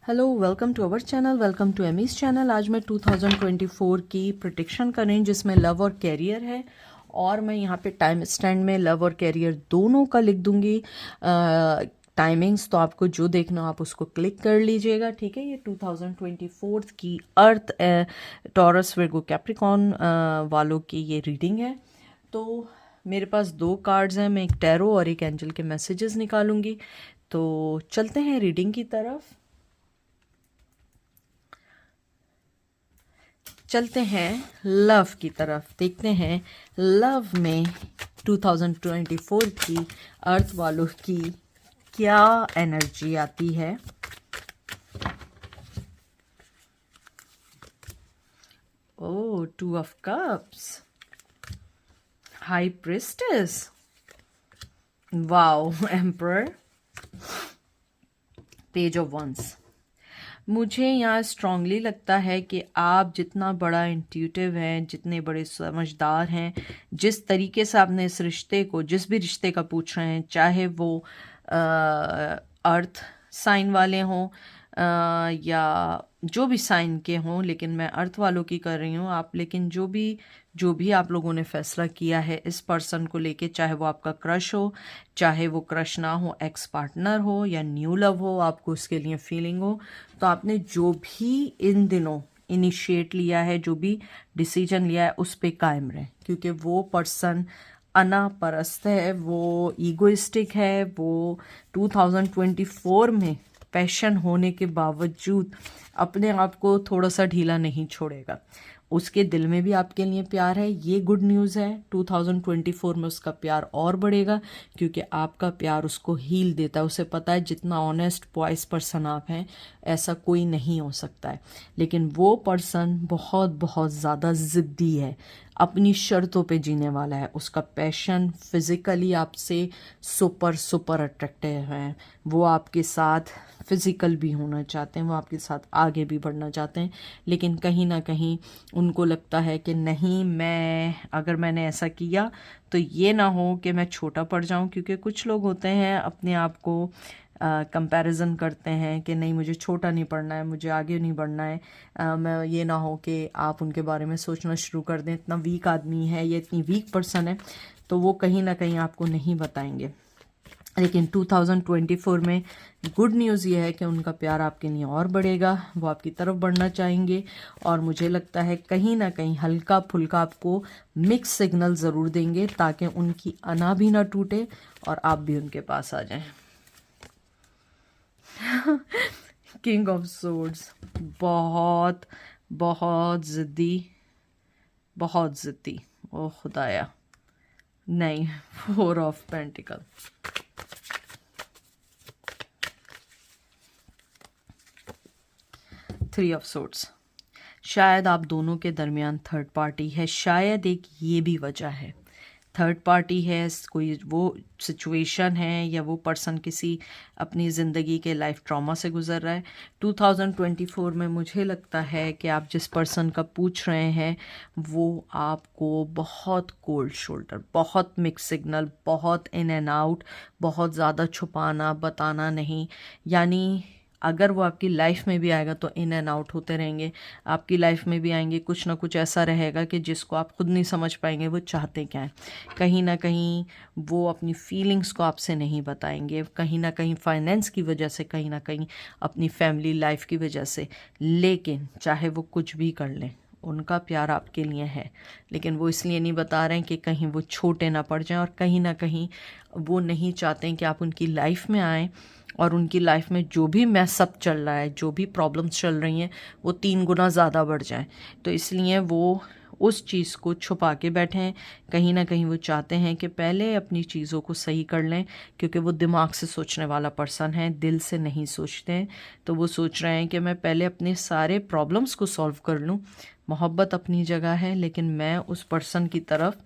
Hello, welcome to our channel, welcome to Amy's channel. आज मैं 2024 की प्रेडिक्शन कर रही हूँ जिसमें लव और कैरियर है, और मैं यहाँ पे टाइम स्टैंड में लव और कैरियर दोनों का लिख दूँगी टाइमिंग्स। तो आपको जो देखना हो आप उसको क्लिक कर लीजिएगा, ठीक है। ये 2024 की अर्थ टॉरस विर्गो कैप्रिकॉन वालों की ये रीडिंग है। तो मेरे पास दो कार्ड्स हैं, मैं एक टैरो और एक एंजल के मैसेजेस निकालूंगी। तो चलते हैं रीडिंग की तरफ। चलते हैं लव की तरफ, देखते हैं लव में 2024 की अर्थ वालों की क्या एनर्जी आती है। Oh, 2 of cups, high priestess, wow, emperor, page of wands. मुझे यहाँ स्ट्रांगली लगता है कि आप जितना बड़ा इंट्यूटिव हैं, जितने बड़े समझदार हैं, जिस तरीके से आपने इस रिश्ते को, जिस भी रिश्ते का पूछ रहे हैं, चाहे वो अर्थ साइन वाले हों या जो भी साइन के हों, लेकिन मैं अर्थ वालों की कर रही हूँ आप। लेकिन जो भी आप लोगों ने फैसला किया है इस पर्सन को लेके, चाहे वो आपका क्रश हो, चाहे वो क्रश ना हो, एक्स पार्टनर हो या न्यू लव हो, आपको उसके लिए फीलिंग हो, तो आपने जो भी इन दिनों इनिशिएट लिया है, जो भी डिसीजन लिया है, उस पे कायम रहे। क्योंकि वो पर्सन अनापरस्त है, वो ईगोइस्टिक है, वो 2024 में पैशन होने के बावजूद अपने आप को थोड़ा सा ढीला नहीं छोड़ेगा। उसके दिल में भी आपके लिए प्यार है, ये गुड न्यूज़ है। 2024 में उसका प्यार और बढ़ेगा क्योंकि आपका प्यार उसको हील देता है। उसे पता है जितना ऑनेस्ट वॉइस पर्सन आप हैं, ऐसा कोई नहीं हो सकता है। लेकिन वो पर्सन बहुत बहुत ज़्यादा ज़िद्दी है, अपनी शर्तों पे जीने वाला है। उसका पैशन फिज़िकली आपसे सुपर सुपर अट्रैक्टिव है। वो आपके साथ फिज़िकल भी होना चाहते हैं, वो आपके साथ आगे भी बढ़ना चाहते हैं। लेकिन कहीं ना कहीं उनको लगता है कि नहीं, अगर मैंने ऐसा किया तो ये ना हो कि मैं छोटा पड़ जाऊं। क्योंकि कुछ लोग होते हैं अपने आप को कंपैरिजन करते हैं कि नहीं, मुझे छोटा नहीं पड़ना है, मुझे आगे नहीं बढ़ना है। मैं ये ना हो कि आप उनके बारे में सोचना शुरू कर दें, इतना वीक आदमी है, ये इतनी वीक पर्सन है, तो वो कहीं ना कहीं आपको नहीं बताएंगे। लेकिन 2024 में गुड न्यूज़ ये है कि उनका प्यार आपके लिए और बढ़ेगा, वो आपकी तरफ बढ़ना चाहेंगे। और मुझे लगता है कहीं ना कहीं हल्का फुल्का आपको मिक्स सिग्नल ज़रूर देंगे ताकि उनकी अना भी ना टूटे और आप भी उनके पास आ जाएं। किंग ऑफ सोर्ड्स, बहुत बहुत ज़िद्दी, बहुत ज़िद्दी। ओ खुदाया, नहीं, 4 ऑफ पेंटिकल, 3 ऑफ सोर्ड्स। शायद आप दोनों के दरमियान थर्ड पार्टी है, शायद एक ये भी वजह है। थर्ड पार्टी है, कोई वो सिचुएशन है या वो पर्सन किसी अपनी ज़िंदगी के लाइफ ट्रॉमा से गुजर रहा है। 2024 में मुझे लगता है कि आप जिस पर्सन का पूछ रहे हैं वो आपको बहुत कोल्ड शोल्डर, बहुत मिक्स सिग्नल, बहुत इन एंड आउट, बहुत ज़्यादा छुपाना बताना नहीं। यानी अगर वो आपकी लाइफ में भी आएगा तो इन एंड आउट होते रहेंगे। आपकी लाइफ में भी आएंगे, कुछ ना कुछ ऐसा रहेगा कि जिसको आप खुद नहीं समझ पाएंगे वो चाहते क्या है। कहीं ना कहीं वो अपनी फीलिंग्स को आपसे नहीं बताएंगे, कहीं ना कहीं फाइनेंस की वजह से, कहीं ना कहीं अपनी फैमिली लाइफ की वजह से। लेकिन चाहे वो कुछ भी कर लें, उनका प्यार आपके लिए है। लेकिन वो इसलिए नहीं बता रहे हैं कि कहीं वो छोटे ना पड़ जाएं, और कहीं ना कहीं वो नहीं चाहते हैं कि आप उनकी लाइफ में आएँ और उनकी लाइफ में जो भी मैसअप चल रहा है, जो भी प्रॉब्लम्स चल रही हैं, वो 3 गुना ज़्यादा बढ़ जाएं। तो इसलिए वो उस चीज़ को छुपा के बैठे हैं। कहीं ना कहीं वो चाहते हैं कि पहले अपनी चीज़ों को सही कर लें, क्योंकि वो दिमाग से सोचने वाला पर्सन है, दिल से नहीं सोचते हैं। तो वो सोच रहे हैं कि मैं पहले अपने सारे प्रॉब्लम्स को सॉल्व कर लूँ। मोहब्बत अपनी जगह है, लेकिन मैं उस पर्सन की तरफ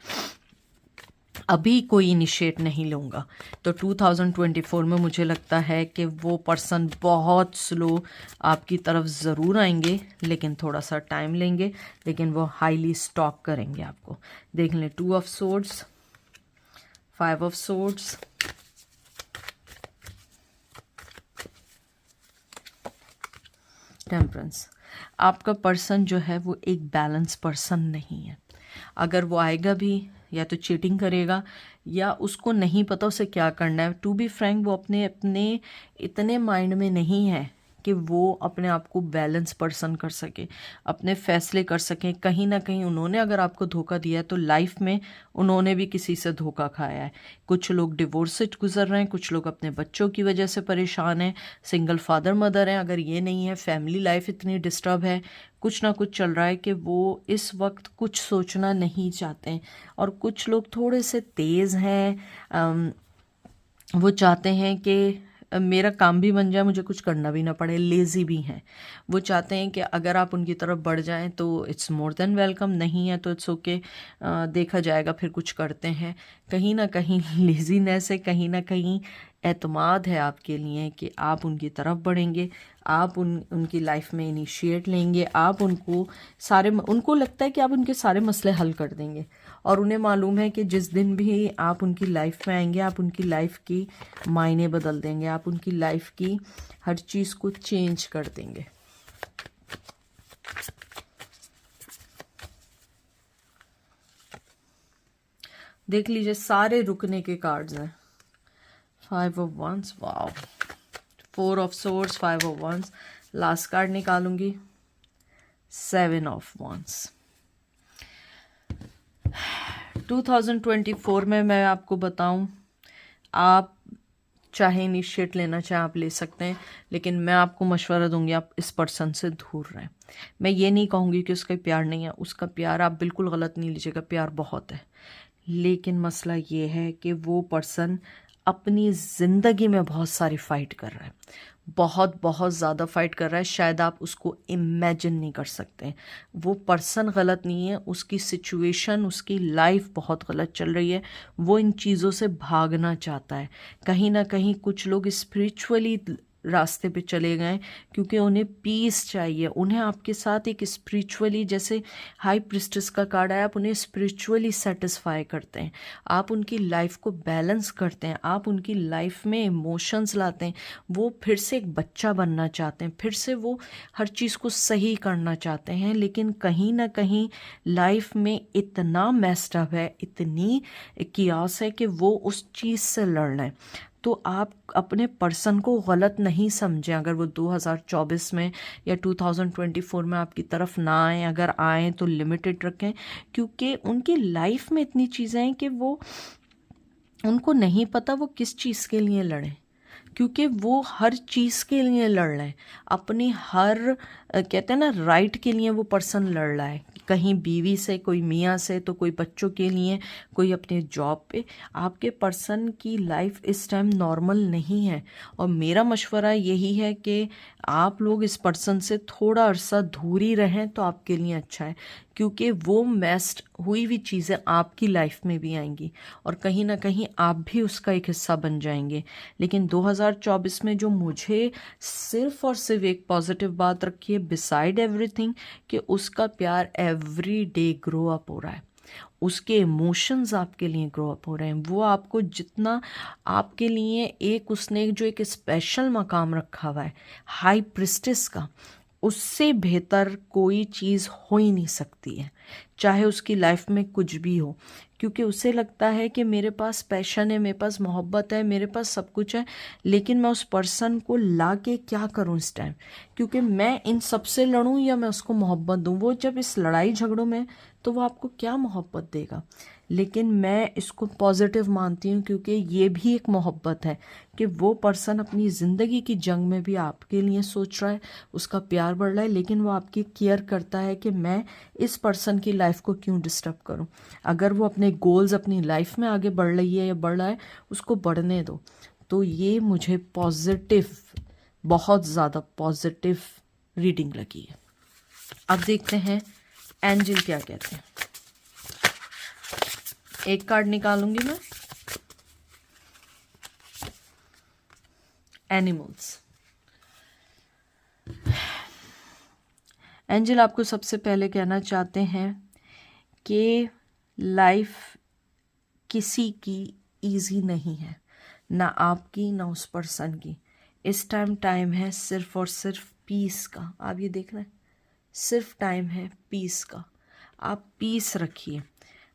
अभी कोई इनिशिएट नहीं लूँगा। तो 2024 में मुझे लगता है कि वो पर्सन बहुत स्लो आपकी तरफ ज़रूर आएंगे, लेकिन थोड़ा सा टाइम लेंगे, लेकिन वो हाईली स्टॉक करेंगे आपको। देख लें, 2 of swords, 5 of swords, temperance, आपका पर्सन जो है वो एक बैलेंस पर्सन नहीं है। अगर वो आएगा भी या तो चीटिंग करेगा या उसको नहीं पता उसे क्या करना है। टू बी फ्रैंक, वो अपने अपने इतने माइंड में नहीं है कि वो अपने आप को बैलेंस पर्सन कर सके, अपने फैसले कर सकें। कहीं ना कहीं उन्होंने अगर आपको धोखा दिया है तो लाइफ में उन्होंने भी किसी से धोखा खाया है। कुछ लोग डिवोर्स से गुजर रहे हैं, कुछ लोग अपने बच्चों की वजह से परेशान हैं, सिंगल फादर मदर हैं। अगर ये नहीं है, फैमिली लाइफ इतनी डिस्टर्ब है, कुछ ना कुछ चल रहा है कि वो इस वक्त कुछ सोचना नहीं चाहते हैं। और कुछ लोग थोड़े से तेज़ हैं, वो चाहते हैं कि मेरा काम भी बन जाए, मुझे कुछ करना भी ना पड़े, लेज़ी भी हैं। वो चाहते हैं कि अगर आप उनकी तरफ बढ़ जाएं तो इट्स मोर देन वेलकम, नहीं है तो इट्स ओके, देखा जाएगा, फिर कुछ करते हैं। कहीं ना कहीं लेज़ीनेस है, कहीं ना कहीं एतमाद है आपके लिए कि आप उनकी तरफ बढ़ेंगे, आप उनकी लाइफ में इनिशिएट लेंगे, आप उनको लगता है कि आप उनके सारे मसले हल कर देंगे। और उन्हें मालूम है कि जिस दिन भी आप उनकी लाइफ में आएंगे, आप उनकी लाइफ की मायने बदल देंगे, आप उनकी लाइफ की हर चीज़ को चेंज कर देंगे। देख लीजिए, सारे रुकने के कार्ड्स हैं। 5 of Wands, wow, 4 of Swords, 5 of Wands। Last card निकालूंगी, 7 of Wands। 2024 में मैं आपको बताऊं, आप चाहे इनिशिएट लेना चाहे आप ले सकते हैं, लेकिन मैं आपको मशवरा दूंगी आप इस पर्सन से दूर रहें। मैं ये नहीं कहूँगी कि उसका प्यार नहीं है, उसका प्यार आप बिल्कुल गलत नहीं लीजिएगा, प्यार बहुत है। लेकिन मसला ये है कि वो पर्सन अपनी ज़िंदगी में बहुत सारी फ़ाइट कर रहा है, बहुत बहुत ज़्यादा फाइट कर रहा है। शायद आप उसको इमेजिन नहीं कर सकते। वो पर्सन गलत नहीं है, उसकी सिचुएशन, उसकी लाइफ बहुत गलत चल रही है। वो इन चीज़ों से भागना चाहता है। कहीं ना कहीं कुछ लोग स्पिरिचुअली रास्ते पे चले गए क्योंकि उन्हें पीस चाहिए। उन्हें आपके साथ एक स्पिरिचुअली, जैसे हाई प्रिस्टेस का कार्ड आया, आप उन्हें स्पिरिचुअली सेटिस्फाई करते हैं, आप उनकी लाइफ को बैलेंस करते हैं, आप उनकी लाइफ में इमोशंस लाते हैं। वो फिर से एक बच्चा बनना चाहते हैं, फिर से वो हर चीज़ को सही करना चाहते हैं। लेकिन कहीं ना कहीं लाइफ में इतना मेस्ड अप है, इतनी कियास है कि वो उस चीज़ से लड़ रहे हैं। तो आप अपने पर्सन को गलत नहीं समझें अगर वो 2024 में या 2024 में आपकी तरफ ना आए। अगर आए तो लिमिटेड रखें, क्योंकि उनकी लाइफ में इतनी चीज़ें हैं कि वो, उनको नहीं पता वो किस चीज़ के लिए लड़ें, क्योंकि वो हर चीज़ के लिए लड़ रहे हैं। अपनी हर कहते हैं ना राइट के लिए वो पर्सन लड़ रहा है। कहीं बीवी से, कोई मियाँ से, तो कोई बच्चों के लिए, कोई अपने जॉब पे। आपके पर्सन की लाइफ इस टाइम नॉर्मल नहीं है। और मेरा मशवरा यही है कि आप लोग इस पर्सन से थोड़ा अरसा दूर ही रहें तो आपके लिए अच्छा है, क्योंकि वो मेस्ड हुई हुई चीज़ें आपकी लाइफ में भी आएंगी और कहीं ना कहीं आप भी उसका एक हिस्सा बन जाएंगे। लेकिन 2024 में जो मुझे सिर्फ और सिर्फ एक पॉजिटिव बात रखी है, बिसाइड एवरीथिंग, कि उसका प्यार एवरी डे ग्रो अप हो रहा है, उसके इमोशंस आपके लिए ग्रो अप हो रहे हैं। वो आपको जितना, आपके लिए एक उसने जो एक स्पेशल मकाम रखा हुआ है हाई प्रिस्टेस का, उससे बेहतर कोई चीज़ हो ही नहीं सकती है, चाहे उसकी लाइफ में कुछ भी हो। क्योंकि उसे लगता है कि मेरे पास पैशन है, मेरे पास मोहब्बत है, मेरे पास सब कुछ है, लेकिन मैं उस पर्सन को ला के क्या करूं इस टाइम, क्योंकि मैं इन सब से लड़ूं या मैं उसको मोहब्बत दूं। वो जब इस लड़ाई झगड़ों में, तो वो आपको क्या मोहब्बत देगा। लेकिन मैं इसको पॉजिटिव मानती हूँ, क्योंकि ये भी एक मोहब्बत है कि वो पर्सन अपनी ज़िंदगी की जंग में भी आपके लिए सोच रहा है, उसका प्यार बढ़ रहा है, लेकिन वो आपकी केयर करता है कि मैं इस पर्सन की लाइफ को क्यों डिस्टर्ब करूं। अगर वो अपने गोल्स, अपनी लाइफ में आगे बढ़ रही है या बढ़ रहा है, उसको बढ़ने दो। तो ये मुझे पॉजिटिव, बहुत ज़्यादा पॉजिटिव रीडिंग लगी है। अब देखते हैं एंजल क्या कहते हैं। एक कार्ड निकालूंगी मैं, एनिमल्स। एंजल आपको सबसे पहले कहना चाहते हैं कि लाइफ किसी की इजी नहीं है, ना आपकी ना उस पर्सन की। इस टाइम है सिर्फ और सिर्फ पीस का, आप ये देख रहे हैं, सिर्फ टाइम है पीस का। आप पीस रखिए।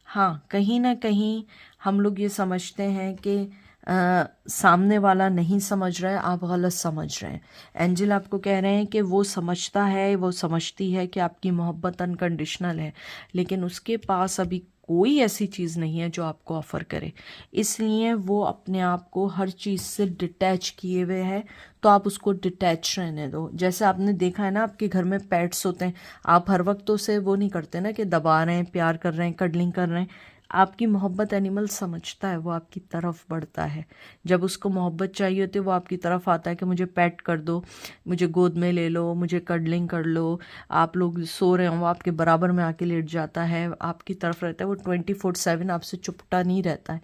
हाँ, कहीं ना कहीं हम लोग ये समझते हैं कि सामने वाला नहीं समझ रहा है, आप गलत समझ रहे हैं। एंजल आपको कह रहे हैं कि वो समझता है, वो समझती है कि आपकी मोहब्बत अनकंडीशनल है, लेकिन उसके पास अभी कोई ऐसी चीज़ नहीं है जो आपको ऑफ़र करे, इसलिए वो अपने आप को हर चीज़ से डिटैच किए हुए है। तो आप उसको डिटैच रहने दो। जैसे आपने देखा है ना, आपके घर में पेट्स होते हैं, आप हर वक्त तो उसे वो नहीं करते ना कि दबा रहे हैं, प्यार कर रहे हैं, कडलिंग कर रहे हैं। आपकी मोहब्बत एनिमल समझता है, वो आपकी तरफ बढ़ता है। जब उसको मोहब्बत चाहिए होती है वो आपकी तरफ आता है कि मुझे पेट कर दो, मुझे गोद में ले लो, मुझे कडलिंग कर लो। आप लोग सो रहे हो, वो आपके बराबर में आके लेट जाता है, आपकी तरफ रहता है। वो 24/7 आपसे चुपटा नहीं रहता है।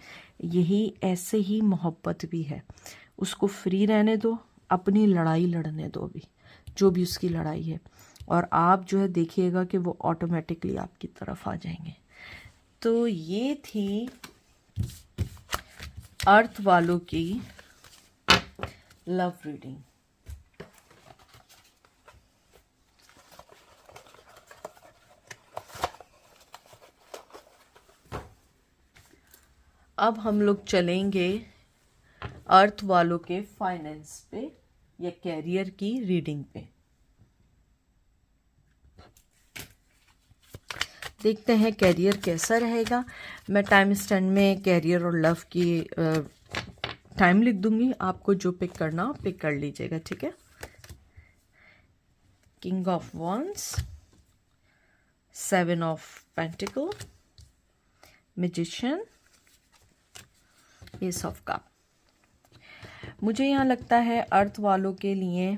यही ऐसे ही मोहब्बत भी है। उसको फ्री रहने दो, अपनी लड़ाई लड़ने दो अभी, जो भी उसकी लड़ाई है, और आप जो है देखिएगा कि वो ऑटोमेटिकली आपकी तरफ आ जाएंगे। तो ये थी अर्थ वालों की लव रीडिंग। अब हम लोग चलेंगे अर्थ वालों के फाइनेंस पे या कैरियर की रीडिंग पे। देखते हैं कैरियर कैसा रहेगा। मैं टाइम स्टैंड में कैरियर और लव की टाइम लिख दूंगी, आपको जो पिक करना पिक कर लीजिएगा, ठीक है। King of wands, 7 of pentacle, magician, S of cup. मुझे यहाँ लगता है अर्थ वालों के लिए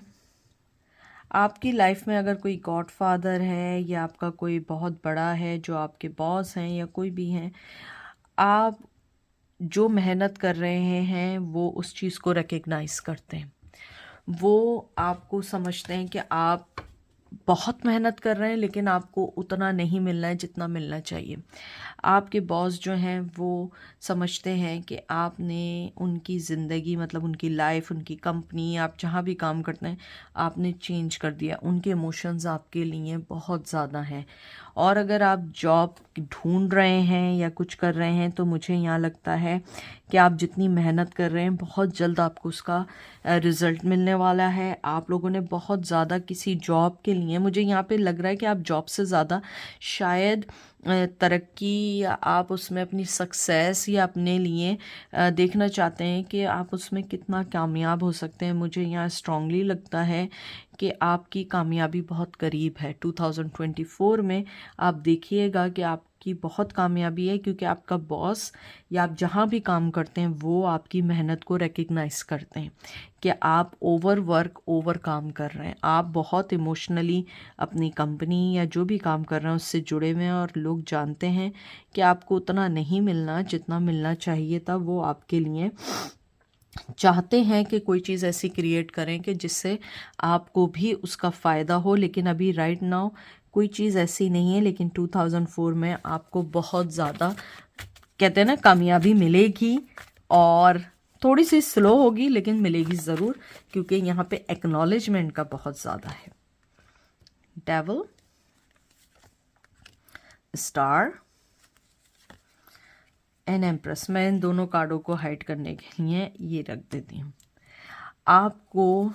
आपकी लाइफ में अगर कोई गॉडफादर है या आपका कोई बहुत बड़ा है जो आपके बॉस हैं या कोई भी हैं, आप जो मेहनत कर रहे हैं वो उस चीज़ को रिकग्नाइज करते हैं। वो आपको समझते हैं कि आप बहुत मेहनत कर रहे हैं लेकिन आपको उतना नहीं मिलना है जितना मिलना चाहिए। आपके बॉस जो हैं वो समझते हैं कि आपने उनकी ज़िंदगी, मतलब उनकी लाइफ, उनकी कंपनी, आप जहाँ भी काम करते हैं आपने चेंज कर दिया। उनके इमोशंस आपके लिए बहुत ज़्यादा हैं। और अगर आप जॉब ढूंढ रहे हैं या कुछ कर रहे हैं तो मुझे यहाँ लगता है कि आप जितनी मेहनत कर रहे हैं बहुत जल्द आपको उसका रिज़ल्ट मिलने वाला है। आप लोगों ने बहुत ज़्यादा किसी जॉब के लिए, मुझे यहाँ पे लग रहा है कि आप जॉब से ज़्यादा शायद तरक्की या आप उसमें अपनी सक्सेस या अपने लिए देखना चाहते हैं कि आप उसमें कितना कामयाब हो सकते हैं। मुझे यहाँ स्ट्रांगली लगता है कि आपकी कामयाबी बहुत करीब है। 2024 में आप देखिएगा कि आपकी बहुत कामयाबी है, क्योंकि आपका बॉस या आप जहाँ भी काम करते हैं वो आपकी मेहनत को रिकग्नाइज करते हैं कि आप ओवर वर्क, ओवर काम कर रहे हैं। आप बहुत इमोशनली अपनी कंपनी या जो भी काम कर रहे हैं उससे जुड़े हुए हैं, और लोग जानते हैं कि आपको उतना नहीं मिलना जितना मिलना चाहिए था। वो आपके लिए चाहते हैं कि कोई चीज़ ऐसी क्रिएट करें कि जिससे आपको भी उसका फ़ायदा हो, लेकिन अभी राइट नाउ कोई चीज़ ऐसी नहीं है। लेकिन 2004 में आपको बहुत ज़्यादा, कहते हैं ना, कामयाबी मिलेगी, और थोड़ी सी स्लो होगी लेकिन मिलेगी ज़रूर, क्योंकि यहाँ पे एक्नॉलेजमेंट का बहुत ज़्यादा है। Devil, star and empress. मैं इन दोनों कार्डों को हाइड करने के लिए ये रख देती हूँ। आपको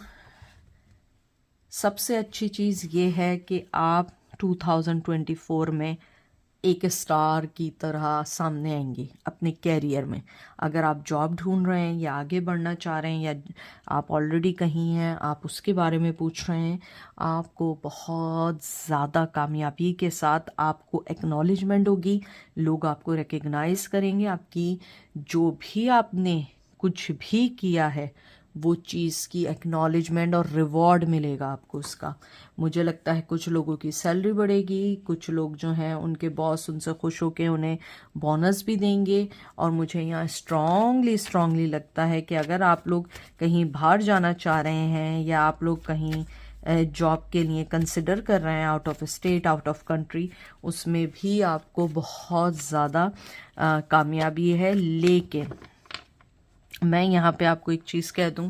सबसे अच्छी चीज़ ये है कि आप 2024 में एक स्टार की तरह सामने आएंगे अपने कैरियर में। अगर आप जॉब ढूंढ रहे हैं या आगे बढ़ना चाह रहे हैं, या आप ऑलरेडी कहीं हैं, आप उसके बारे में पूछ रहे हैं, आपको बहुत ज़्यादा कामयाबी के साथ आपको एक्नॉलेजमेंट होगी। लोग आपको रिकग्नाइज करेंगे। आपकी जो भी आपने कुछ भी किया है वो चीज़ की एक्नॉलेजमेंट और रिवॉर्ड मिलेगा आपको उसका। मुझे लगता है कुछ लोगों की सैलरी बढ़ेगी, कुछ लोग जो हैं उनके बॉस उनसे खुश होकर उन्हें बोनस भी देंगे। और मुझे यहाँ स्ट्रांगली लगता है कि अगर आप लोग कहीं बाहर जाना चाह रहे हैं या आप लोग कहीं जॉब के लिए कंसिडर कर रहे हैं out of state, out of country, उसमें भी आपको बहुत ज़्यादा कामयाबी है। लेकिन मैं यहाँ पे आपको एक चीज़ कह दूँ,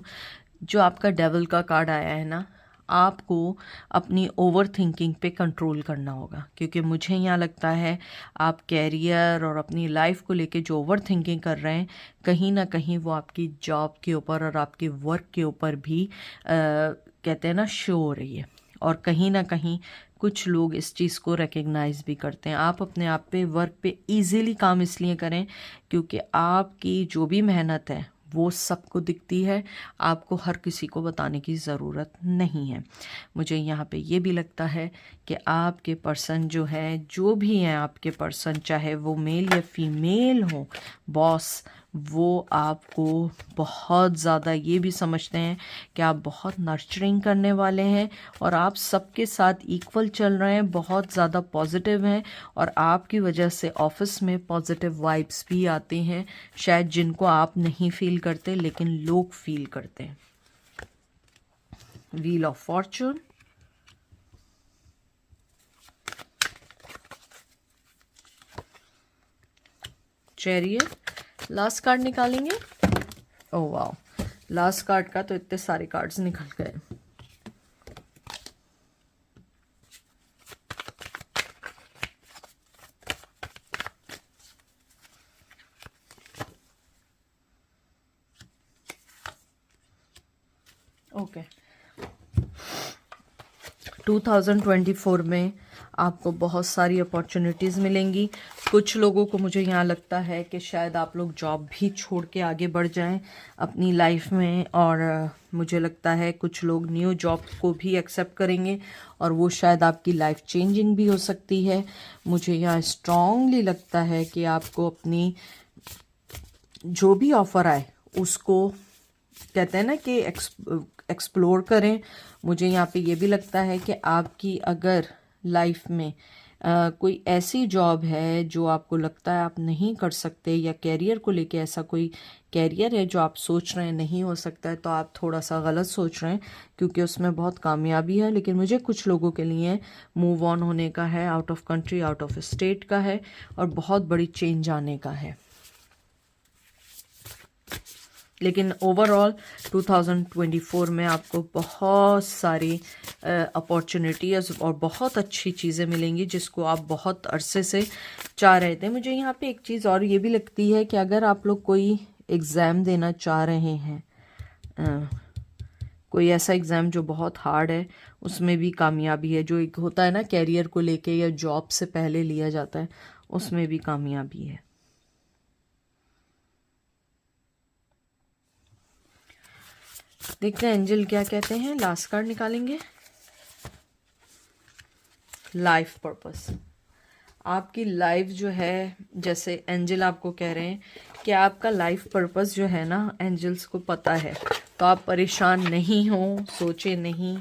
जो आपका डेविल का कार्ड आया है ना, आपको अपनी ओवर थिंकिंग पे कंट्रोल करना होगा, क्योंकि मुझे यहाँ लगता है आप कैरियर और अपनी लाइफ को लेके जो ओवर थिंकिंग कर रहे हैं, कहीं ना कहीं वो आपकी जॉब के ऊपर और आपके वर्क के ऊपर भी कहते हैं ना शो हो रही है। और कहीं ना कहीं कुछ लोग इस चीज़ को रिकग्नाइज भी करते हैं। आप अपने आप पे वर्क पे इजीली काम इसलिए करें क्योंकि आपकी जो भी मेहनत है वो सबको दिखती है, आपको हर किसी को बताने की ज़रूरत नहीं है। मुझे यहाँ पे ये भी लगता है कि आपके पर्सन जो है, जो भी हैं आपके पर्सन, चाहे वो मेल या फीमेल हो, बॉस, वो आपको बहुत ज़्यादा ये भी समझते हैं कि आप बहुत नर्चरिंग करने वाले हैं और आप सबके साथ इक्वल चल रहे हैं, बहुत ज़्यादा पॉजिटिव हैं और आपकी वजह से ऑफिस में पॉजिटिव वाइब्स भी आते हैं, शायद जिनको आप नहीं फील करते लेकिन लोग फील करते हैं। Wheel of fortune, chariot, last card निकालेंगे। ओह वाओ, लास्ट कार्ड का तो इतने सारे कार्ड्स निकल गए। ओके, 2024 में आपको बहुत सारी अपॉर्चुनिटीज़ मिलेंगी। कुछ लोगों को मुझे यहाँ लगता है कि शायद आप लोग जॉब भी छोड़ के आगे बढ़ जाएं अपनी लाइफ में, और मुझे लगता है कुछ लोग न्यू जॉब को भी एक्सेप्ट करेंगे और वो शायद आपकी लाइफ चेंजिंग भी हो सकती है। मुझे यहाँ स्ट्रांगली लगता है कि आपको अपनी जो भी ऑफ़र आए उसको कहते हैं ना कि एक्सप्लोर करें। मुझे यहाँ पे ये भी लगता है कि आपकी अगर लाइफ में कोई ऐसी जॉब है जो आपको लगता है आप नहीं कर सकते, या कैरियर को लेके ऐसा कोई कैरियर है जो आप सोच रहे हैं नहीं हो सकता है, तो आप थोड़ा सा गलत सोच रहे हैं क्योंकि उसमें बहुत कामयाबी है। लेकिन मुझे कुछ लोगों के लिए मूव ऑन होने का है, out of country, out of state का है और बहुत बड़ी चेंज आने का है। लेकिन ओवरऑल 2024 में आपको बहुत सारी अपॉर्चुनिटीज़ और बहुत अच्छी चीज़ें मिलेंगी जिसको आप बहुत अरसे से चाह रहे थे। मुझे यहाँ पे एक चीज़ और ये भी लगती है कि अगर आप लोग कोई एग्ज़ाम देना चाह रहे हैं, कोई ऐसा एग्ज़ाम जो बहुत हार्ड है, उसमें भी कामयाबी है। जो एक होता है ना कैरियर को लेके या जॉब से पहले लिया जाता है, उसमें भी कामयाबी है। देखते हैं एंजल क्या कहते हैं। लास्ट कार्ड निकालेंगे। लाइफ पर्पस, आपकी लाइफ जो है, जैसे एंजल आपको कह रहे हैं कि आपका लाइफ पर्पस जो है ना, एंजल्स को पता है, तो आप परेशान नहीं हो, सोचे नहीं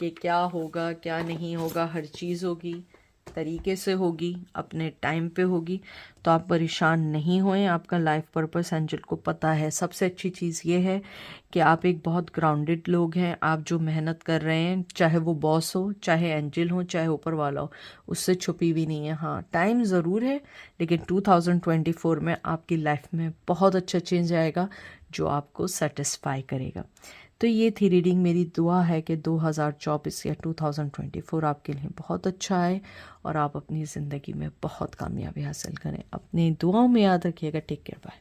कि क्या होगा क्या नहीं होगा। हर चीज़ होगी, तरीके से होगी, अपने टाइम पे होगी, तो आप परेशान नहीं होएं। आपका लाइफ पर्पस एंजल को पता है। सबसे अच्छी चीज़ ये है कि आप एक बहुत ग्राउंडेड लोग हैं। आप जो मेहनत कर रहे हैं, चाहे वो बॉस हो, चाहे एंजल हो, चाहे ऊपर वाला हो, उससे छुपी भी नहीं है। हाँ, टाइम ज़रूर है, लेकिन 2024 में आपकी लाइफ में बहुत अच्छा चेंज आएगा जो आपको सेटिस्फाई करेगा। तो ये थी रीडिंग। मेरी दुआ है कि 2024 या 2024 आपके लिए बहुत अच्छा है और आप अपनी ज़िंदगी में बहुत कामयाबी हासिल करें। अपनी दुआओं में याद रखिएगा। Take care, bye.